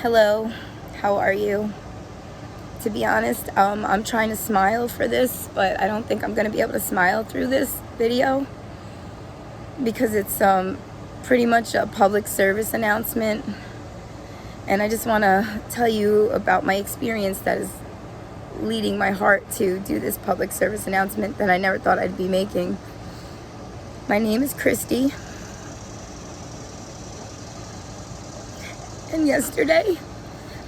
Hello, how are you? To be honest, I'm trying to smile for this, but I don't think I'm going to be able to smile through this video because it's pretty much a public service announcement. And I just want to tell you about my experience that is leading my heart to do this public service announcement that I never thought I'd be making. My name is Christy. And yesterday,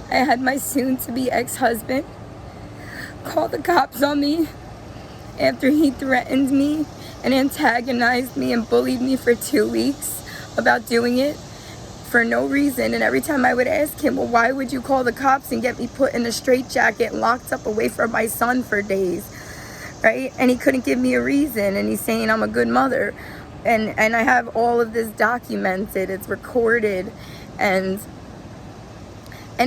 I had my soon-to-be ex-husband call the cops on me after he threatened me and antagonized me and bullied me for 2 weeks about doing it for no reason. And every time I would ask him, well, why would you call the cops and get me put in a straitjacket and locked up away from my son for days, right? And he couldn't give me a reason, and he's saying I'm a good mother. And I have all of this documented, it's recorded, and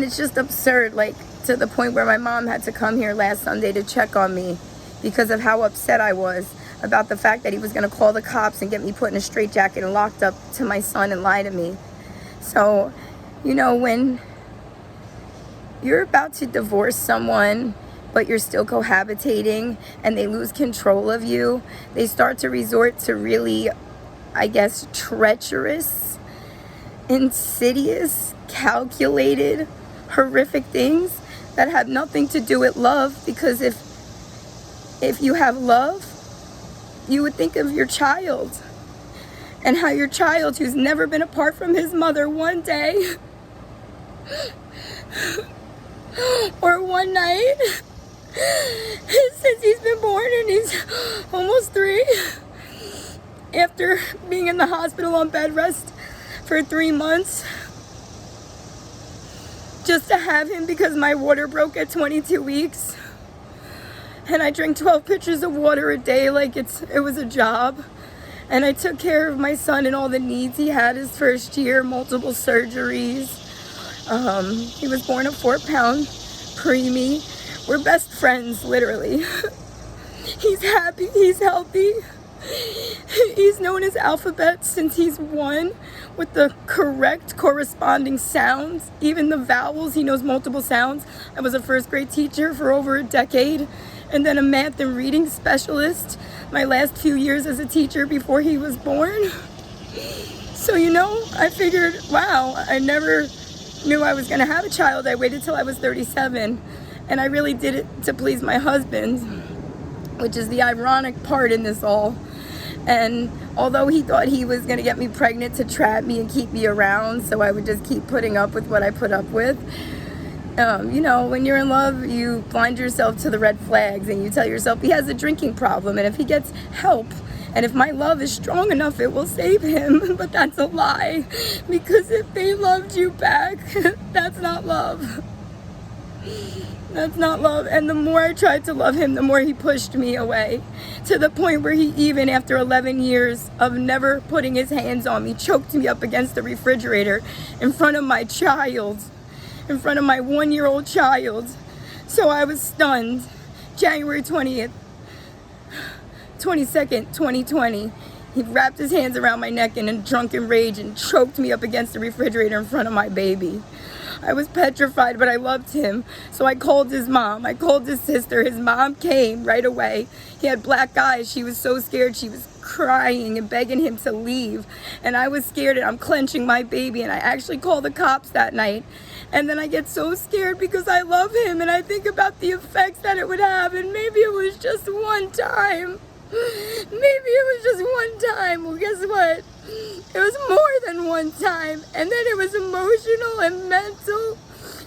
it's just absurd, like to the point where my mom had to come here last Sunday to check on me because of how upset I was about the fact that he was going to call the cops and get me put in a straitjacket and locked up to my son and lie to me. So, when you're about to divorce someone, but you're still cohabitating and they lose control of you, they start to resort to really, treacherous, insidious, calculated, horrific things that have nothing to do with love. Because if you have love, you would think of your child and how your child, who's never been apart from his mother one day or one night since he's been born, and he's almost 3, after being in the hospital on bed rest for 3 months, just to have him because my water broke at 22 weeks. And I drank 12 pitchers of water a day like it was a job. And I took care of my son and all the needs he had his first year, multiple surgeries. He was born a 4-pound preemie. We're best friends, literally. He's happy, he's healthy. He's known his alphabet since he's 1 with the correct corresponding sounds. Even the vowels, he knows multiple sounds. I was a first grade teacher for over a decade, and then a math and reading specialist my last few years as a teacher before he was born. So, I figured, wow, I never knew I was going to have a child. I waited till I was 37, and I really did it to please my husband, which is the ironic part in this all. And although he thought he was going to get me pregnant to trap me and keep me around so I would just keep putting up with what I put up with, when you're in love, you blind yourself to the red flags and you tell yourself he has a drinking problem, and if he gets help and if my love is strong enough, it will save him. But that's a lie, because if they loved you back, that's not love. That's not love. And the more I tried to love him, the more he pushed me away, to the point where he, even after 11 years of never putting his hands on me, choked me up against the refrigerator in front of my child, in front of my 1-year-old child. So I was stunned. January 22nd, 2020, he wrapped his hands around my neck in a drunken rage and choked me up against the refrigerator in front of my baby. I was petrified, but I loved him. So I called his mom. I called his sister. His mom came right away. He had black eyes. She was so scared. She was crying and begging him to leave. And I was scared, and I'm clenching my baby. And I actually called the cops that night. And then I get so scared because I love him, and I think about the effects that it would have. And maybe it was just one time. Maybe it was just one time. Well, guess what? It was more than one time. And then it was emotional and mental.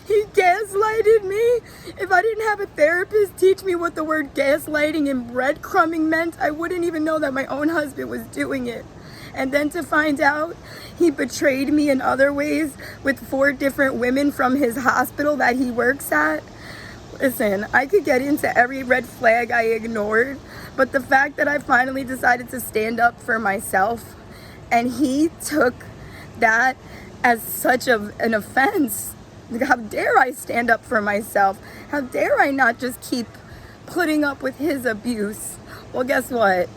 He gaslighted me. If I didn't have a therapist teach me what the word gaslighting and breadcrumbing meant, I wouldn't even know that my own husband was doing it. And then to find out he betrayed me in other ways with 4 different women from his hospital that he works at. Listen, I could get into every red flag I ignored, but the fact that I finally decided to stand up for myself, and he took that as such an offense. How dare I stand up for myself? How dare I not just keep putting up with his abuse? Well, guess what?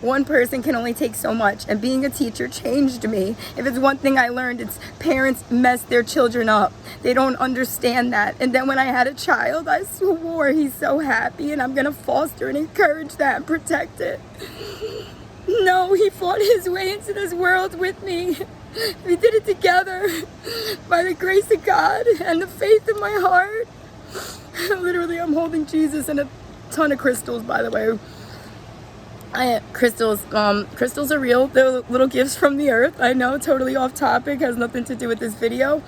One person can only take so much, and being a teacher changed me. If it's one thing I learned, it's parents mess their children up. They don't understand that. And then when I had a child, I swore he's so happy, and I'm gonna foster and encourage that and protect it. No, he fought his way into this world with me. We did it together by the grace of God and the faith in my heart. Literally, I'm holding Jesus and a ton of crystals, by the way. Crystals are real. They're little gifts from the earth. I know, totally off topic, has nothing to do with this video.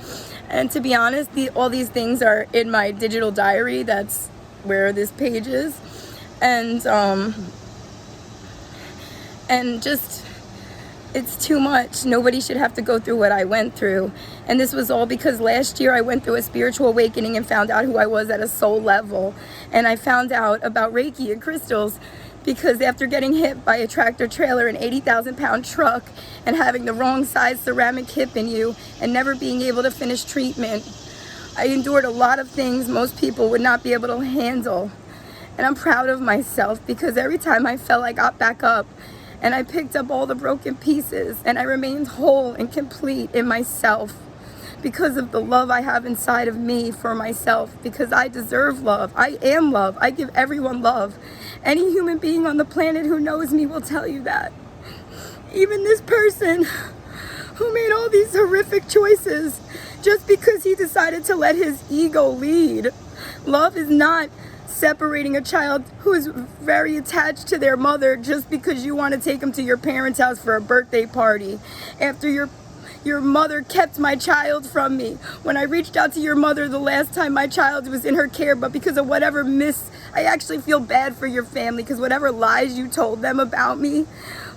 And to be honest, all these things are in my digital diary. That's where this page is. And just, it's too much. Nobody should have to go through what I went through. And this was all because last year I went through a spiritual awakening and found out who I was at a soul level. And I found out about Reiki and crystals because after getting hit by a tractor trailer, an 80,000-pound truck, and having the wrong size ceramic hip in you and never being able to finish treatment, I endured a lot of things most people would not be able to handle. And I'm proud of myself because every time I fell, I got back up and I picked up all the broken pieces and I remained whole and complete in myself because of the love I have inside of me for myself, because I deserve love. I am love. I give everyone love. Any human being on the planet who knows me will tell you that. Even this person who made all these horrific choices just because he decided to let his ego lead. Love is not separating a child who is very attached to their mother just because you want to take them to your parents' house for a birthday party. After your mother kept my child from me. When I reached out to your mother the last time my child was in her care, but because of whatever I actually feel bad for your family, because whatever lies you told them about me,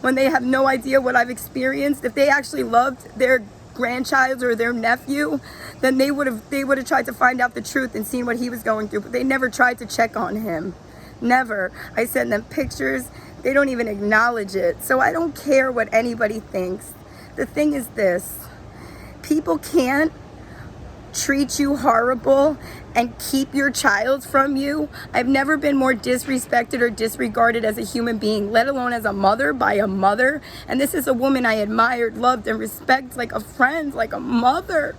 when they have no idea what I've experienced, if they actually loved their grandchild or their nephew, then they would have tried to find out the truth and seen what he was going through, but they never tried to check on him. Never. I send them pictures. They don't even acknowledge it. So I don't care what anybody thinks. The thing is this, people can't treat you horrible and keep your child from you. I've never been more disrespected or disregarded as a human being, let alone as a mother, by a mother. And this is a woman I admired, loved, and respect like a friend, like a mother.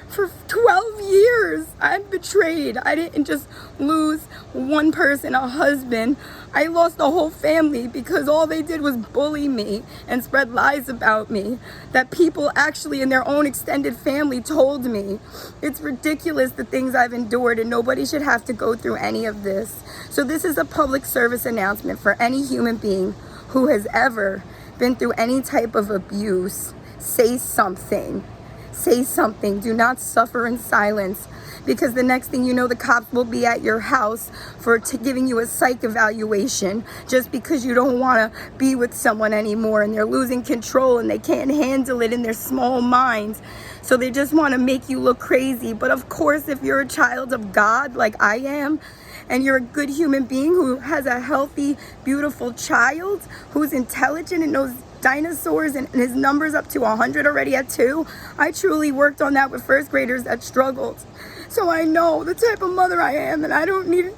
For 12 years, I'm betrayed. I didn't just lose one person, a husband. I lost a whole family because all they did was bully me and spread lies about me that people actually in their own extended family told me. It's ridiculous the things I've endured, and nobody should have to go through any of this. So this is a public service announcement for any human being who has ever been through any type of abuse. Say something. Say something. Do not suffer in silence, because the next thing you know, the cops will be at your house for giving you a psych evaluation just because you don't want to be with someone anymore, and they're losing control and they can't handle it in their small minds. So they just want to make you look crazy. But of course, if you're a child of God like I am, and you're a good human being who has a healthy, beautiful child who's intelligent and knows dinosaurs and his numbers up to 100 already at 2. I truly worked on that with first graders that struggled. So I know the type of mother I am, and I don't need,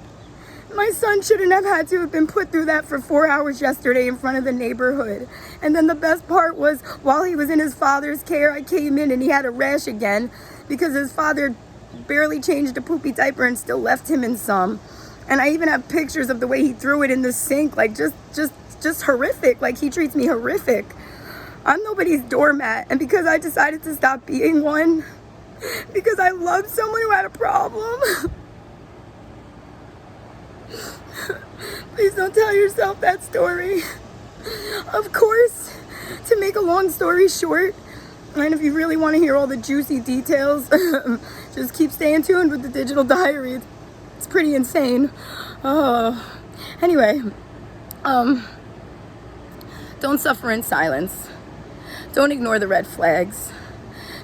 my son shouldn't have had to have been put through that for 4 hours yesterday in front of the neighborhood. And then the best part was, while he was in his father's care, I came in and he had a rash again because his father barely changed a poopy diaper and still left him in some. And I even have pictures of the way he threw it in the sink, like just horrific. Like, he treats me horrific. I'm nobody's doormat. And because I decided to stop being one, because I loved someone who had a problem, please don't tell yourself that story. Of course, to make a long story short, and if you really want to hear all the juicy details, just keep staying tuned with the digital diary. It's pretty insane. Anyway, don't suffer in silence. Don't ignore the red flags.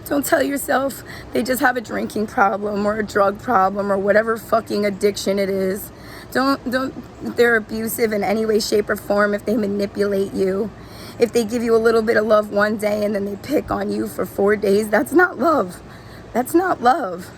Don't tell yourself they just have a drinking problem or a drug problem or whatever fucking addiction it is. They're abusive in any way, shape, or form if they manipulate you. If they give you a little bit of love one day and then they pick on you for 4 days, that's not love. That's not love.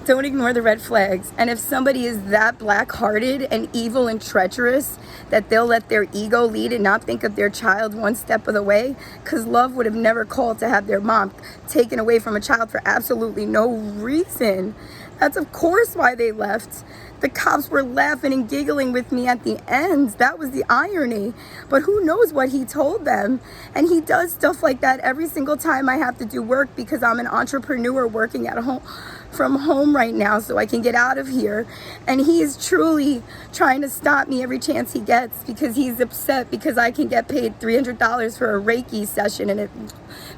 Don't ignore the red flags. And if somebody is that black-hearted and evil and treacherous that they'll let their ego lead and not think of their child one step of the way, because love would have never called to have their mom taken away from a child for absolutely no reason. That's of course why they left. The cops were laughing and giggling with me at the end. That was the irony. But who knows what he told them? And he does stuff like that every single time I have to do work, because I'm an entrepreneur working at home from home right now so I can get out of here. And he is truly trying to stop me every chance he gets, because he's upset because I can get paid $300 for a Reiki session, and it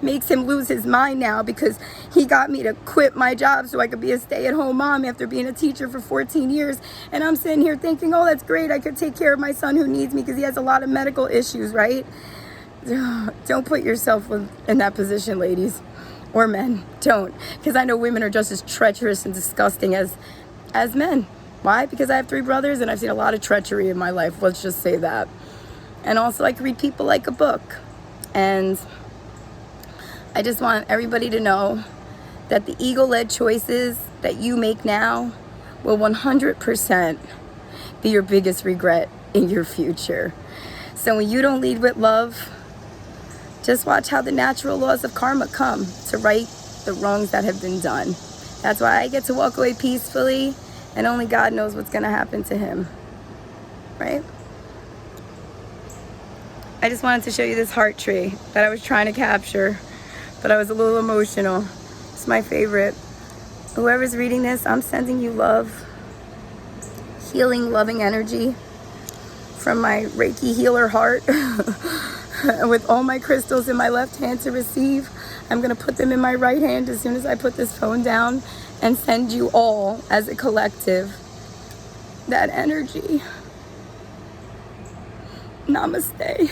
makes him lose his mind now because he got me to quit my job so I could be a stay-at-home mom after being a teacher for 14 years. And I'm sitting here thinking, oh, that's great, I could take care of my son who needs me because he has a lot of medical issues, right? Don't put yourself in that position, ladies. Or men. Don't. Because I know women are just as treacherous and disgusting as men. Why? Because I have 3 brothers and I've seen a lot of treachery in my life. Let's just say that. And also I can read people like a book. And I just want everybody to know that the ego-led choices that you make now will 100% be your biggest regret in your future. So when you don't lead with love, just watch how the natural laws of karma come to right the wrongs that have been done. That's why I get to walk away peacefully, and only God knows what's going to happen to him. Right? I just wanted to show you this heart tree that I was trying to capture, but I was a little emotional. It's my favorite. Whoever's reading this, I'm sending you love, healing, loving energy from my Reiki healer heart. With all my crystals in my left hand to receive, I'm going to put them in my right hand as soon as I put this phone down, and send you all as a collective that energy. Namaste.